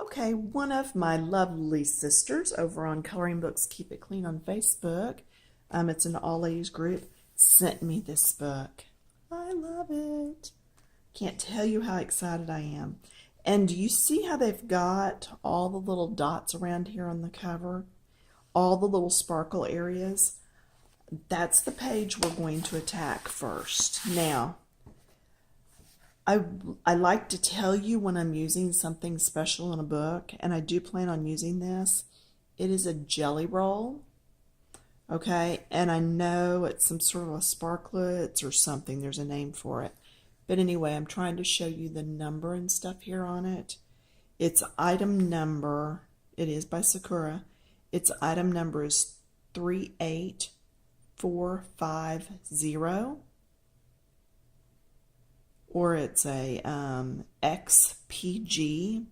Okay, one of my lovely sisters over on Coloring Books Keep It Clean on Facebook, it's an all ladies group, sent me this book. I love it. Can't tell you how excited I am. And do you see how they've got all the little dots around here on the cover? All the little sparkle areas? That's the page we're going to attack first. Now, I like to tell you when I'm using something special in a book, and I do plan on using this. It is a jelly roll, okay? And I know it's some sort of a sparklets or something. There's a name for it. But anyway, I'm trying to show you the number and stuff here on it. Its item number, it is by Sakura. Its item number is 38450. Or it's a XPGB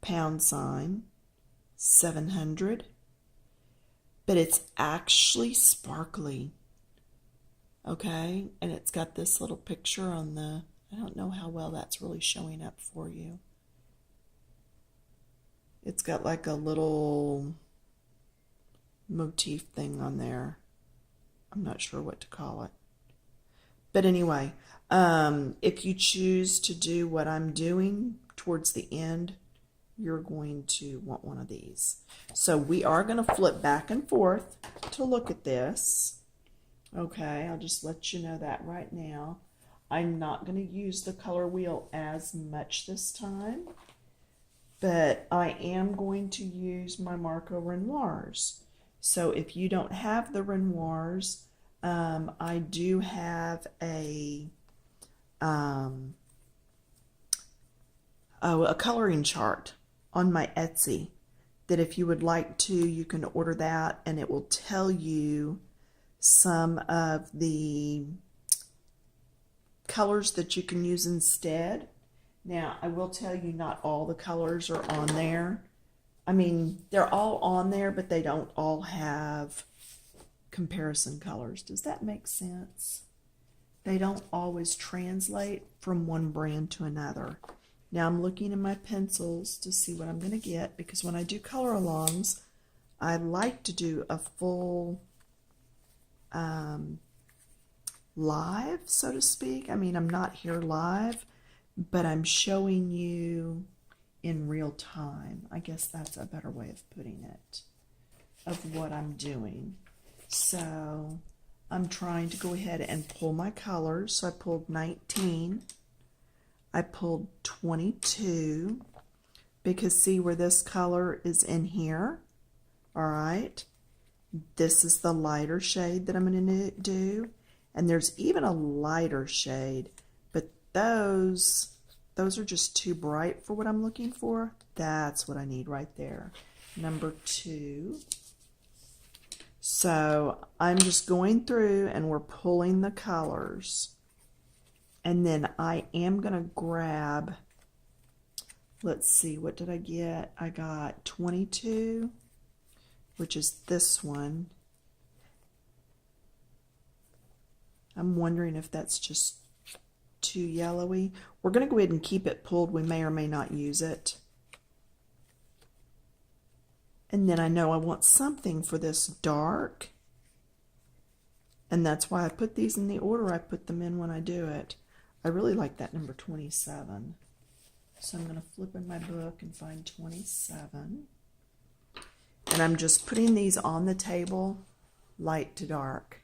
#700, but it's actually sparkly, okay? And it's got this little picture on the, I don't know how well that's really showing up for you. It's got like a little motif thing on there. I'm not sure what to call it. But anyway, if you choose to do what I'm doing towards the end, you're going to want one of these. So we are going to flip back and forth to look at this. Okay, I'll just let you know that right now. I'm not going to use the color wheel as much this time, but I am going to use my Marco Renoirs. So if you don't have the Renoirs, I do have a coloring chart on my Etsy that if you would like to, you can order that, and it will tell you some of the colors that you can use instead. Now, I will tell you not all the colors are on there. I mean, they're all on there, but they don't all have comparison colors. Does that make sense? They don't always translate from one brand to another. Now I'm looking in my pencils to see what I'm going to get, because when I do color alongs, I like to do a full live, so to speak. I mean, I'm not here live, but I'm showing you in real time. I guess that's a better way of putting it, of what I'm doing. So I'm trying to go ahead and pull my colors. So I pulled 19. I pulled 22, because see where this color is in here? All right. This is the lighter shade that I'm going to do. And there's even a lighter shade, but those are just too bright for what I'm looking for. That's what I need right there. Number 2. So I'm just going through and we're pulling the colors. And then I am going to grab, let's see, what did I get? I got 22, which is this one. I'm wondering if that's just too yellowy. We're going to go ahead and keep it pulled. We may or may not use it. And then I know I want something for this dark. And that's why I put these in the order I put them in when I do it. I really like that number 27. So I'm going to flip in my book and find 27. And I'm just putting these on the table, light to dark.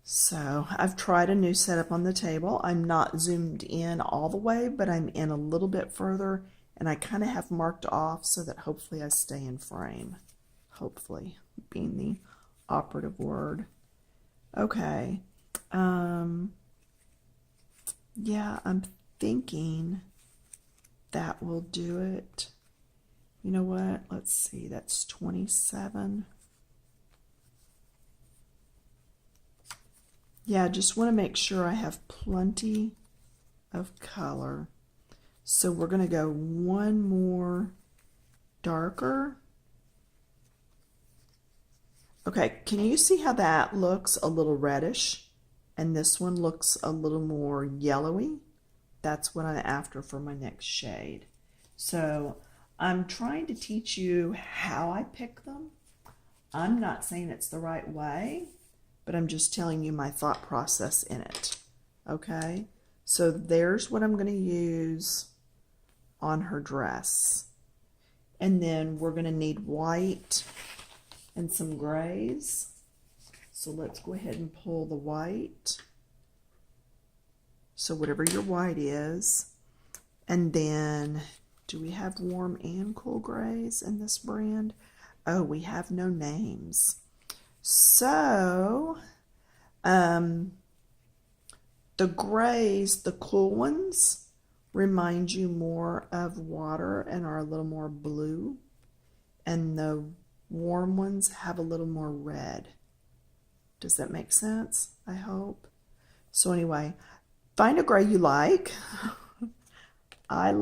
So I've tried a new setup on the table. I'm not zoomed in all the way, but I'm in a little bit further. And I kind of have marked off so that hopefully I stay in frame. Hopefully, being the operative word. Okay. Yeah, I'm thinking that will do it. You know what? Let's see. That's 27. Yeah, I just want to make sure I have plenty of color. So we're going to go one more darker. Okay, can you see how that looks a little reddish? And this one looks a little more yellowy? that's what I'm after for my next shade. So I'm trying to teach you how I pick them. I'm not saying it's the right way, but I'm just telling you my thought process in it. Okay, so there's what I'm going to use on her dress. And then we're going to need white and some grays. So let's go ahead and pull the white. So whatever your white is. And then, do we have warm and cool grays in this brand? Oh, we have no names. So, the grays, the cool ones, remind you more of water and are a little more blue. And the warm ones have a little more red. Does that make sense? I hope. So anyway, find a gray you like. I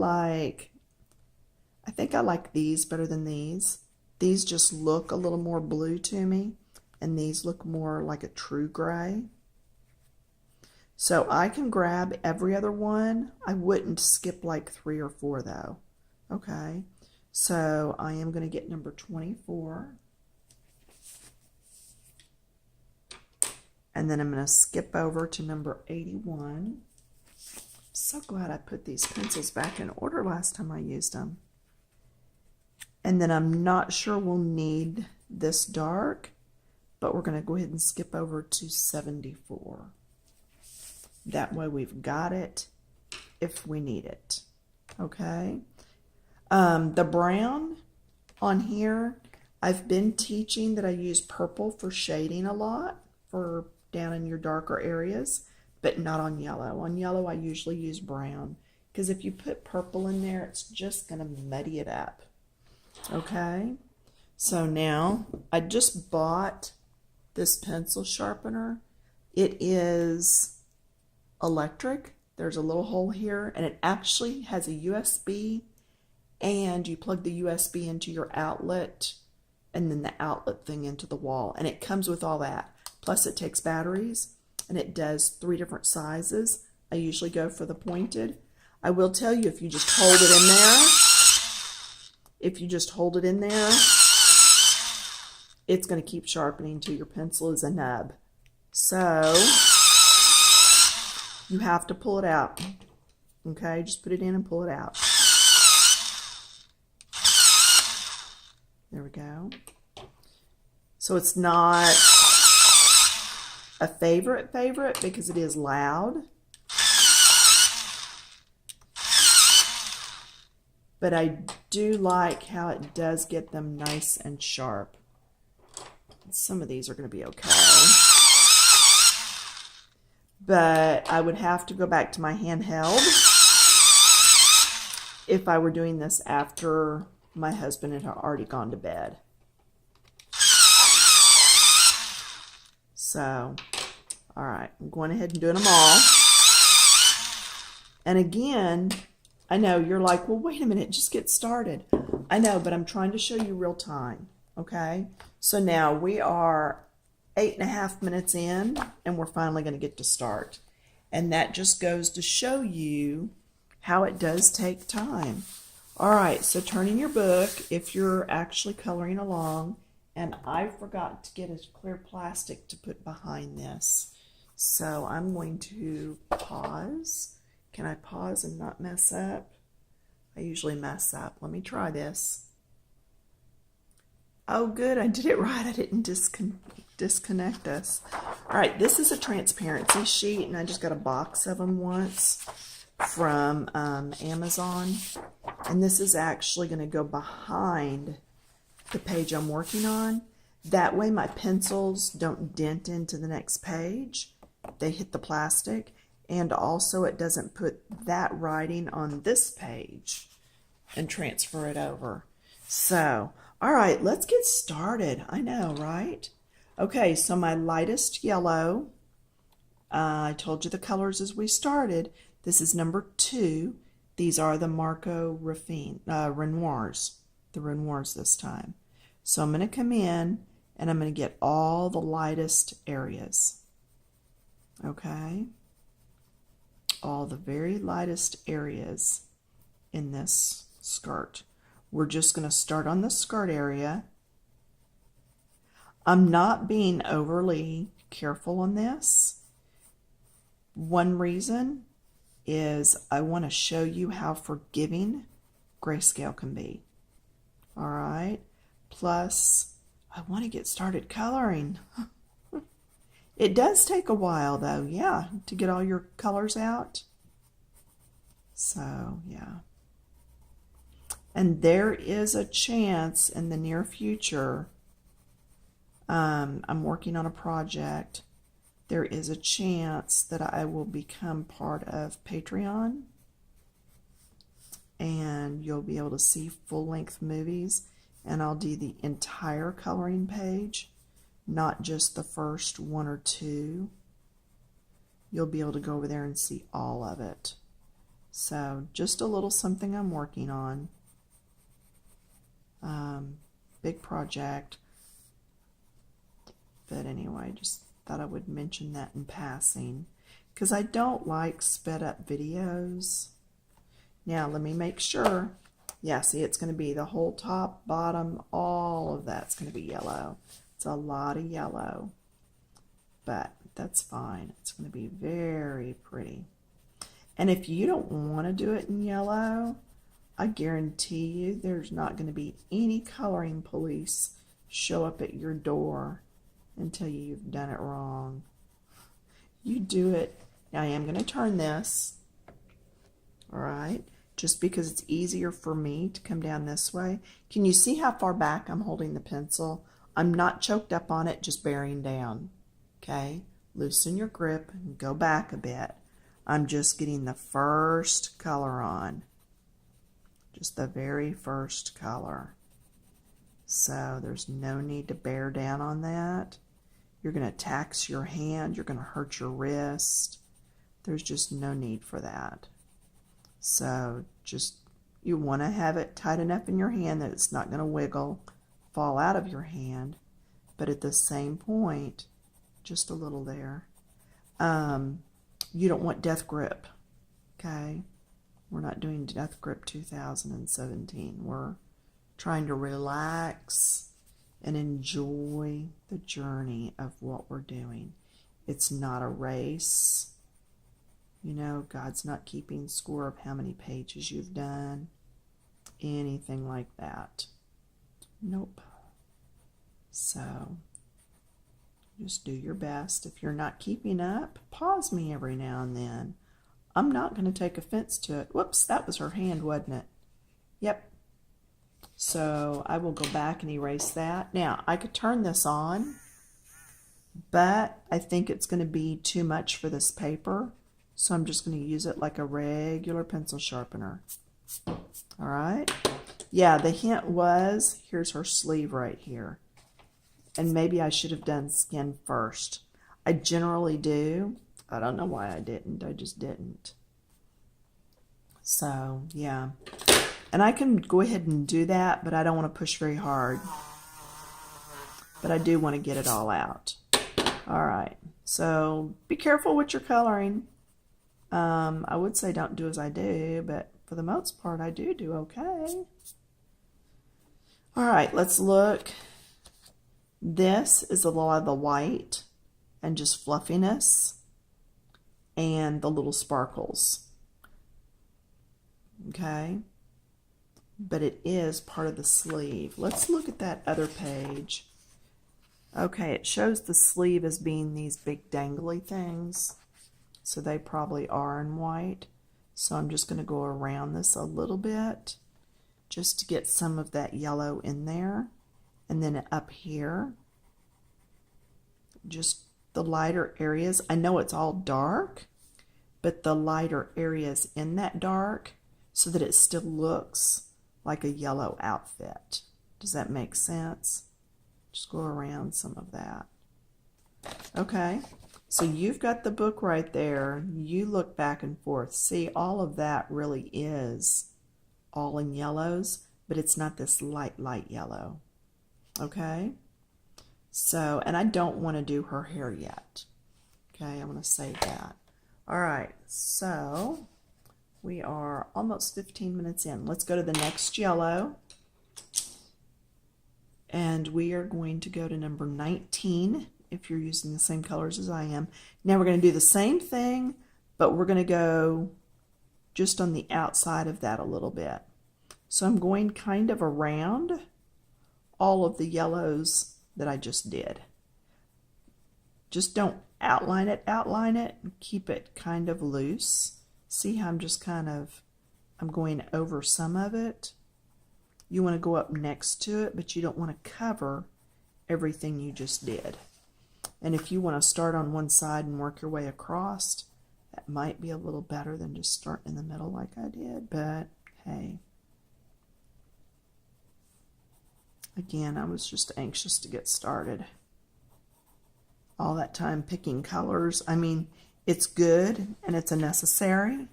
think I like these better than these. These just look a little more blue to me, and these look more like a true gray. So I can grab every other one. I wouldn't skip like 3 or 4 though. Okay, so I am going to get number 24. And then I'm going to skip over to number 81. So glad I put these pencils back in order last time I used them. And then I'm not sure we'll need this dark, but we're going to go ahead and skip over to 74. That way we've got it if we need it. Okay. The brown on here, I've been teaching that I use purple for shading a lot for down in your darker areas, but not on yellow. On yellow, I usually use brown, because if you put purple in there, it's just going to muddy it up. Okay, so now I just bought this pencil sharpener. It is electric. There's a little hole here, and it actually has a USB, and you plug the USB into your outlet, and then the outlet thing into the wall, and it comes with all that. Plus it takes batteries, and it does 3 different sizes. I usually go for the pointed. I will tell you, if you just hold it in there, it's going to keep sharpening till your pencil is a nub. So you have to pull it out. Okay, just put it in and pull it out. There we go. So it's not a favorite because it is loud, but I do like how it does get them nice and sharp. Some of these are going to be okay, but I would have to go back to my handheld if I were doing this after my husband had already gone to bed. So, all right, I'm going ahead and doing them all. And again, I know you're like, well, wait a minute, just get started. I know, but I'm trying to show you real time, okay? So now we are 8.5 minutes in, and we're finally going to get to start. And that just goes to show you how it does take time. All right, so turn in your book if you're actually coloring along. And I forgot to get a clear plastic to put behind this. So I'm going to pause. Can I pause and not mess up? I usually mess up. Let me try this. Oh, good. I did it right. I didn't disconnect us. All right. This is a transparency sheet, and I just got a box of them once from Amazon. And this is actually going to go behind the page I'm working on. That way my pencils don't dent into the next page. They hit the plastic, and also it doesn't put that writing on this page and transfer it over. So, all right, let's get started. I know, right? Okay, so my lightest yellow, I told you the colors as we started. This is number 2. These are the Marco Renoirs. The Renoirs this time. So I'm going to come in and I'm going to get all the lightest areas. Okay? all the very lightest areas in this skirt. We're just going to start on the skirt area. I'm not being overly careful on this. One reason is I want to show you how forgiving grayscale can be. All right. Plus, I want to get started coloring. It does take a while though, yeah, to get all your colors out. So, yeah. And there is a chance in the near future, I'm working on a project, there is a chance that I will become part of Patreon, and you'll be able to see full-length movies, and I'll do the entire coloring page, not just the first one or two. You'll be able to go over there and see all of it. So just a little something I'm working on. Big project. But anyway, just thought I would mention that in passing, because I don't like sped up videos. Now let me make sure. Yeah, see, it's going to be the whole top, bottom, all of that's going to be yellow. It's a lot of yellow, but that's fine. It's going to be very pretty. And if you don't want to do it in yellow, I guarantee you there's not going to be any coloring police show up at your door and tell you you've done it wrong. You do it. Now I am going to turn this, all right, just because it's easier for me to come down this way. Can you see how far back I'm holding the pencil? I'm not choked up on it, just bearing down. Okay, loosen your grip and go back a bit. I'm just getting the first color on. Just the very first color. So there's no need to bear down on that. You're going to tax your hand. You're going to hurt your wrist. There's just no need for that. So just, you want to have it tight enough in your hand that it's not going to wiggle, fall out of your hand. But at the same point, just a little there. You don't want death grip. Okay? We're not doing Death Grip 2017. We're trying to relax and enjoy the journey of what we're doing. It's not a race. You know, God's not keeping score of how many pages you've done. Anything like that. Nope. So, just do your best. If you're not keeping up, pause me every now and then. I'm not going to take offense to it. Whoops, that was her hand, wasn't it? Yep. So I will go back and erase that. Now, I could turn this on, but I think it's going to be too much for this paper. So I'm just going to use it like a regular pencil sharpener. All right. Yeah, the hint was, here's her sleeve right here. And maybe I should have done skin first. I generally do. I don't know why I didn't. I just didn't. So, yeah. And I can go ahead and do that, but I don't want to push very hard. But I do want to get it all out. All right. So, be careful with your coloring. I would say don't do as I do, but for the most part, I do okay. All right, let's look. This is a lot of the white and just fluffiness and the little sparkles. Okay? But it is part of the sleeve. Let's look at that other page. Okay, it shows the sleeve as being these big dangly things. So they probably are in white. So I'm just going to go around this a little bit just to get some of that yellow in there. And then up here, just the lighter areas. I know it's all dark, but the lighter areas in that dark so that it still looks like a yellow outfit. Does that make sense? Just go around some of that. Okay, so you've got the book right there. You look back and forth. See, all of that really is all in yellows, but it's not this light yellow. Okay, so, and I don't want to do her hair yet. Okay, I'm going to save that. All right, so we are almost 15 minutes in. Let's go to the next yellow. And we are going to go to number 19 if you're using the same colors as I am. Now we're going to do the same thing, but we're going to go just on the outside of that a little bit. So I'm going kind of around all of the yellows that I just did. Just don't outline it, keep it kind of loose. See how I'm just I'm going over some of it. You want to go up next to it, but you don't want to cover everything you just did. And if you want to start on one side and work your way across, that might be a little better than just starting in the middle like I did, but hey. Again, I was just anxious to get started. All that time picking colors. I mean, it's good and it's a necessary,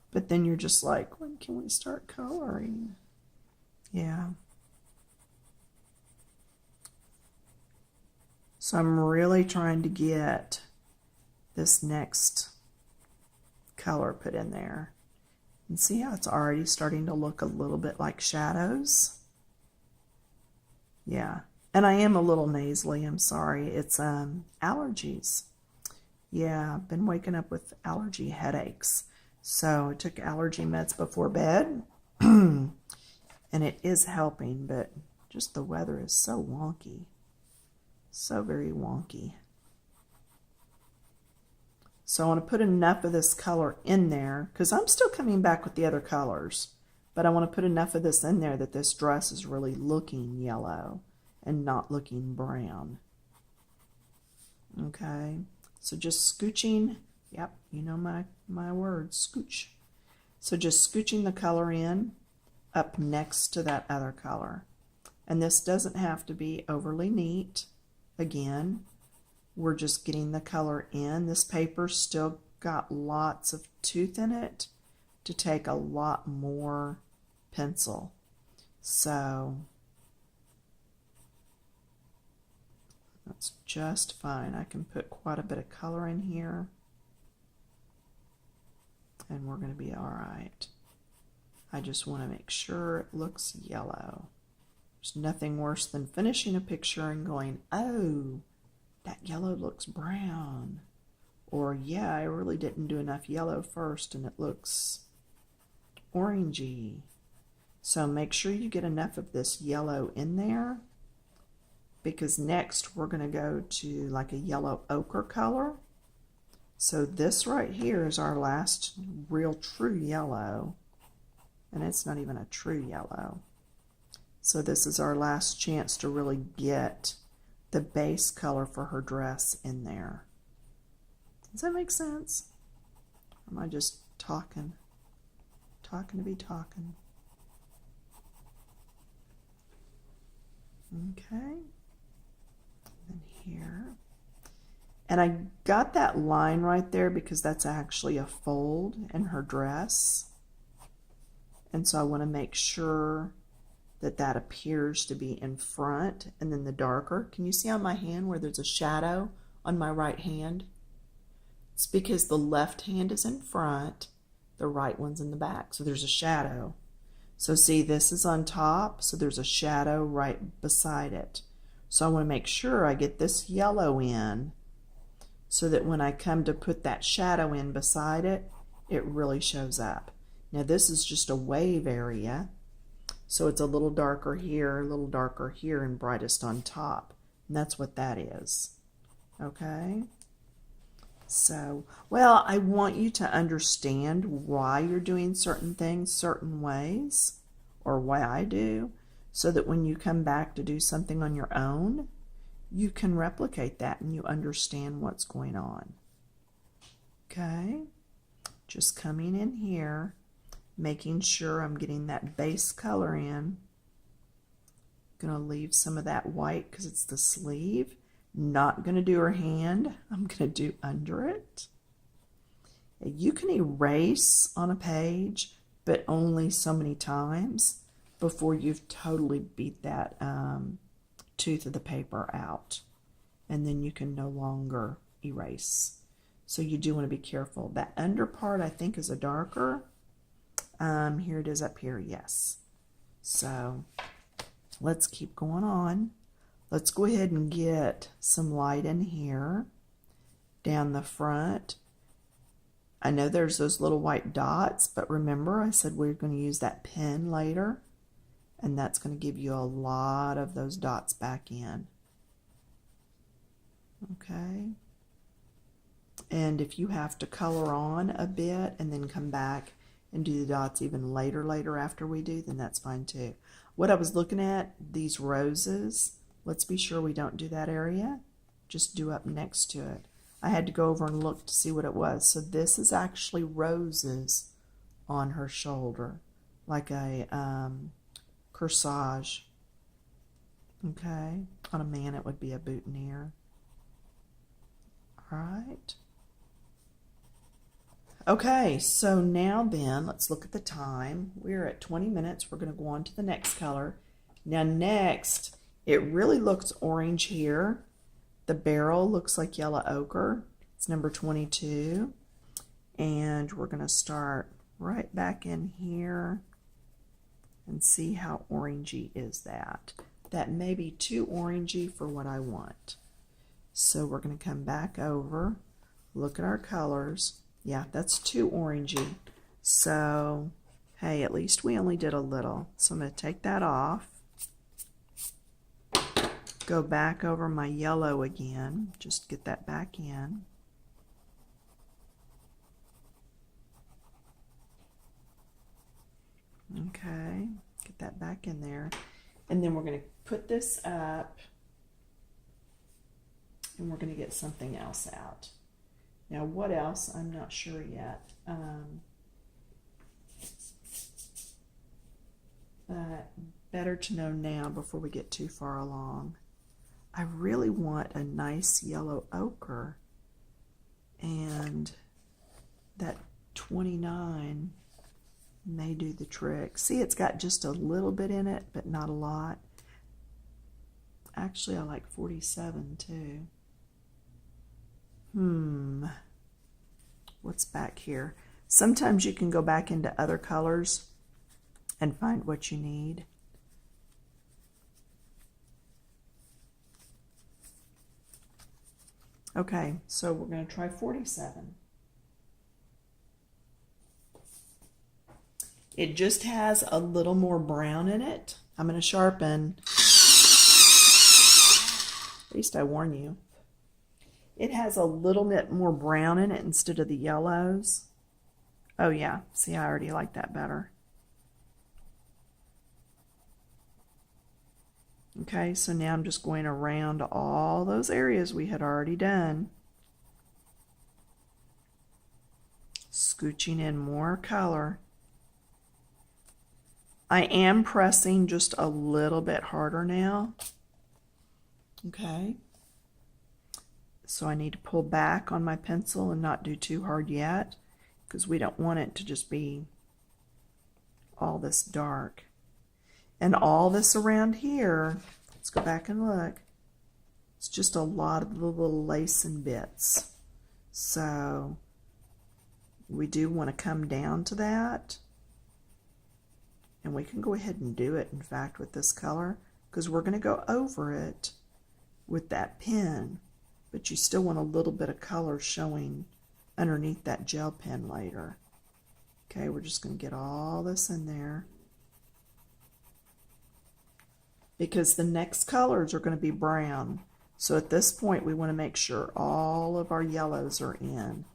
but then you're just like, when can we start coloring? Yeah. So I'm really trying to get this next color put in there. And see how it's already starting to look a little bit like shadows? Yeah. And I am a little nasally, I'm sorry. It's allergies. Yeah, I've been waking up with allergy headaches. So I took allergy meds before bed. And it is helping, but just the weather is so wonky. So very wonky. So I want to put enough of this color in there, because I'm still coming back with the other colors. But I want to put enough of this in there that this dress is really looking yellow and not looking brown. Okay, so just scooching. Yep, you know my word, scooch. So just scooching the color in up next to that other color. And this doesn't have to be overly neat. Again, we're just getting the color in. This paper's still got lots of tooth in it to take a lot more pencil. So that's just fine. I can put quite a bit of color in here and we're going to be all right. I just want to make sure it looks yellow. There's nothing worse than finishing a picture and going, oh, that yellow looks brown. Or, yeah, I really didn't do enough yellow first and it looks orangey. So make sure you get enough of this yellow in there, because next we're going to go to like a yellow ochre color. So this right here is our last real true yellow. And it's not even a true yellow. So this is our last chance to really get the base color for her dress in there. Does that make sense? Or am I just talking? Talking to be talking. Okay. And here. And I got that line right there because that's actually a fold in her dress. And so I want to make sure that that appears to be in front, and then the darker. Can you see on my hand where there's a shadow on my right hand? It's because the left hand is in front, the right one's in the back, so there's a shadow. So see, this is on top, so there's a shadow right beside it. So I want to make sure I get this yellow in so that when I come to put that shadow in beside it, it really shows up. Now this is just a wave area, so it's a little darker here, and brightest on top. And that's what that is. Okay? So, well, I want you to understand why you're doing certain things certain ways, or why I do, so that when you come back to do something on your own, you can replicate that and you understand what's going on. Okay? Just coming in here, making sure I'm getting that base color in. Gonna leave some of that white because it's the sleeve. Not gonna do her hand. I'm gonna do under it. You can erase on a page, but only so many times before you've totally beat that tooth of the paper out. And then you can no longer erase. So you do want to be careful. That under part I think is a darker. Here it is up here, yes. So let's keep going on. Let's go ahead and get some light in here down the front. I know there's those little white dots, but remember I said we're going to use that pen later, and that's going to give you a lot of those dots back in. Okay. And if you have to color on a bit and then come back and do the dots even later after we do, then that's fine too. What I was looking at, these roses, let's be sure we don't do that area. Just do up next to it. I had to go over and look to see what it was. So this is actually roses on her shoulder, like a corsage. Okay, on a man it would be a boutonniere. All right. Okay, so now then, let's look at the time. We're at 20 minutes. We're going to go on to the next color. Now next, it really looks orange here. The barrel looks like yellow ochre. It's number 22. And we're going to start right back in here and see how orangey is that. That may be too orangey for what I want. So we're going to come back over, look at our colors. Yeah, that's too orangey. So, hey, at least we only did a little. So I'm going to take that off. Go back over my yellow again. Just get that back in. Okay, get that back in there. And then we're going to put this up. And we're going to get something else out. Now what else? I'm not sure yet. But better to know now before we get too far along. I really want a nice yellow ochre, and that 29 may do the trick. See, it's got just a little bit in it, but not a lot. Actually, I like 47 too. What's back here? Sometimes you can go back into other colors and find what you need. Okay, so we're going to try 47. It just has a little more brown in it. I'm going to sharpen. At least I warn you. It has a little bit more brown in it instead of the yellows. Oh yeah, see, I already like that better. Okay, so now I'm just going around all those areas we had already done. Scooching in more color. I am pressing just a little bit harder now. Okay. So I need to pull back on my pencil and not do too hard yet, because we don't want it to just be all this dark. And all this around here, let's go back and look, it's just a lot of the little lace and bits. So we do want to come down to that. And we can go ahead and do it, in fact, with this color, because we're going to go over it with that pen. But you still want a little bit of color showing underneath that gel pen later. Okay, we're just going to get all this in there, because the next colors are going to be brown. So at this point we want to make sure all of our yellows are in.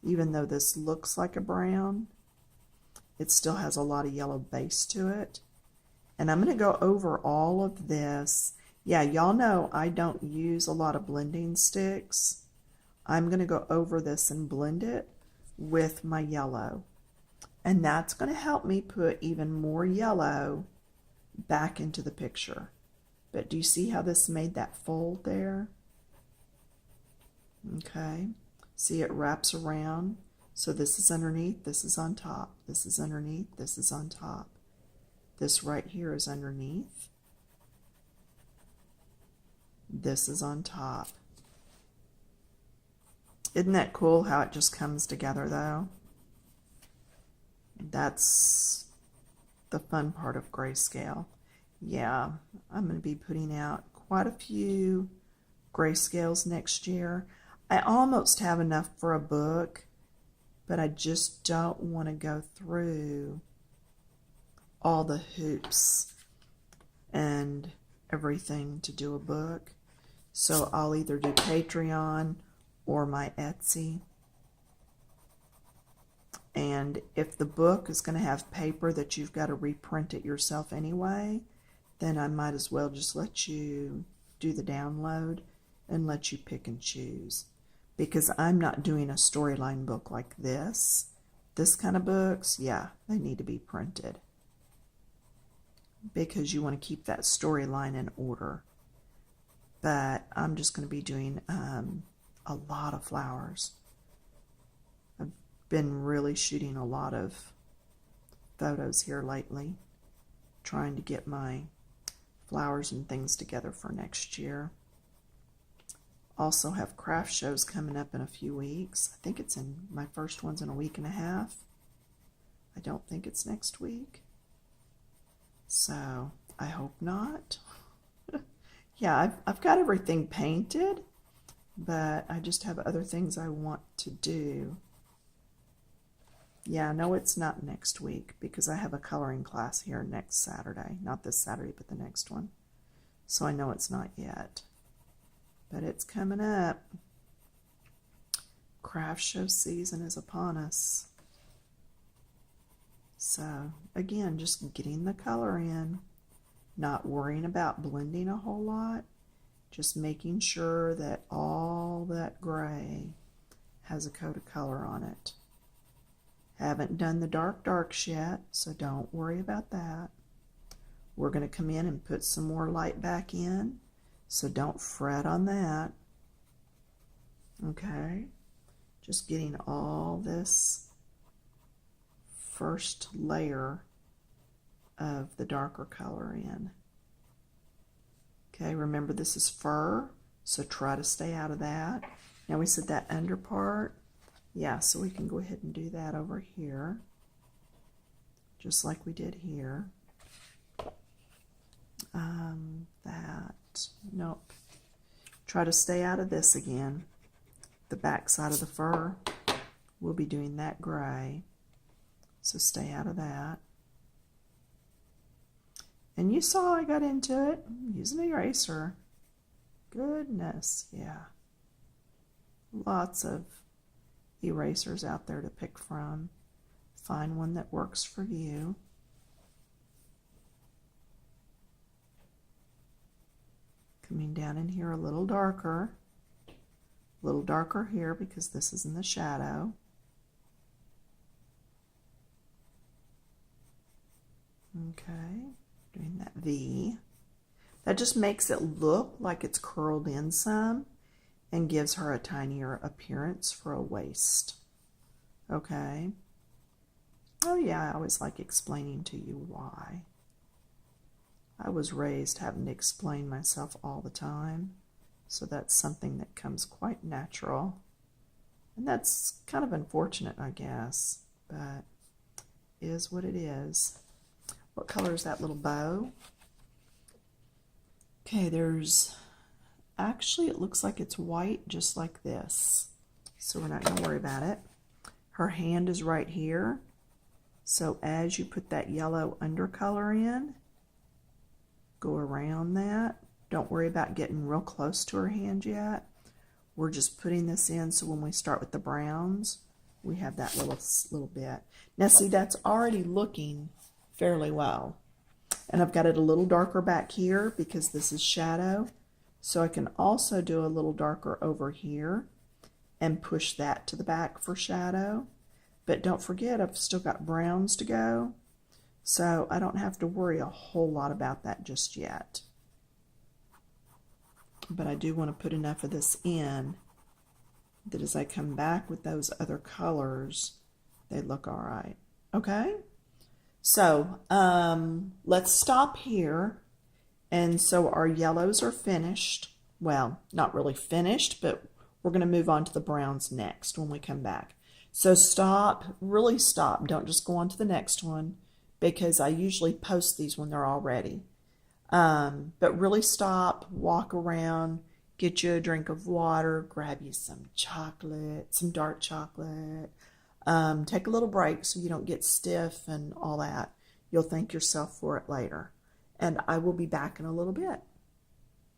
Even though this looks like a brown, it still has a lot of yellow base to it. And I'm going to go over all of this. Yeah, y'all know I don't use a lot of blending sticks. I'm going to go over this and blend it with my yellow. And that's going to help me put even more yellow back into the picture. But do you see how this made that fold there? Okay. See, it wraps around. So this is underneath, this is on top. This is underneath, this is on top. This right here is underneath. This is on top. Isn't that cool how it just comes together though? That's the fun part of grayscale. Yeah, I'm going to be putting out quite a few grayscales next year. I almost have enough for a book, but I just don't want to go through all the hoops and everything to do a book. So I'll either do Patreon or my Etsy. And if the book is going to have paper that you've got to reprint it yourself anyway, then I might as well just let you do the download and let you pick and choose. Because I'm not doing a storyline book like this. This kind of books, yeah, they need to be printed. Because you want to keep that storyline in order. But I'm just going to be doing a lot of flowers. I've been really shooting a lot of photos here lately, trying to get my flowers and things together for next year. Also have craft shows coming up in a few weeks. I think it's my first one's in a week and a half. I don't think it's next week. So I hope not. Yeah, I've got everything painted, but I just have other things I want to do. Yeah, no, it's not next week because I have a coloring class here next Saturday. Not this Saturday, but the next one. So I know it's not yet. But it's coming up. Craft show season is upon us. So, again, just getting the color in. Not worrying about blending a whole lot. Just making sure that all that gray has a coat of color on it. Haven't done the darks yet, so don't worry about that. We're going to come in and put some more light back in, so don't fret on that. Okay, just getting all this first layer of the darker color in. Okay, remember this is fur, so try to stay out of that. Now we said that under part. Yeah, so we can go ahead and do that over here, just like we did here. Nope. Try to stay out of this again. The back side of the fur, we'll be doing that gray, so stay out of that. And you saw I got into it using an eraser. Goodness, yeah. Lots of erasers out there to pick from. Find one that works for you. Coming down in here a little darker here because this is in the shadow. Okay, doing that V. That just makes it look like it's curled in some and gives her a tinier appearance for a waist. Okay. Oh yeah, I always like explaining to you why. I was raised having to explain myself all the time, so that's something that comes quite natural. And that's kind of unfortunate, I guess, but is what it is. What color is that little bow? Okay, actually it looks like it's white just like this, so we're not going to worry about it. Her hand is right here, so as you put that yellow undercolor in, go around that. Don't worry about getting real close to her hand yet. We're just putting this in so when we start with the browns, we have that little bit. Now see, that's already looking fairly well. And I've got it a little darker back here because this is shadow. So I can also do a little darker over here and push that to the back for shadow. But don't forget, I've still got browns to go. So I don't have to worry a whole lot about that just yet. But I do want to put enough of this in that as I come back with those other colors, they look all right. Okay? So let's stop here. And so our yellows are finished. Well, not really finished, but We're going to move on to the browns next when we come back. So stop, really stop. Don't just go on to the next one because I usually post these when they're all ready. But really stop, walk around, get you a drink of water, grab you some chocolate, some dark chocolate. Take a little break so you don't get stiff and all that. You'll thank yourself for it later. And I will be back in a little bit.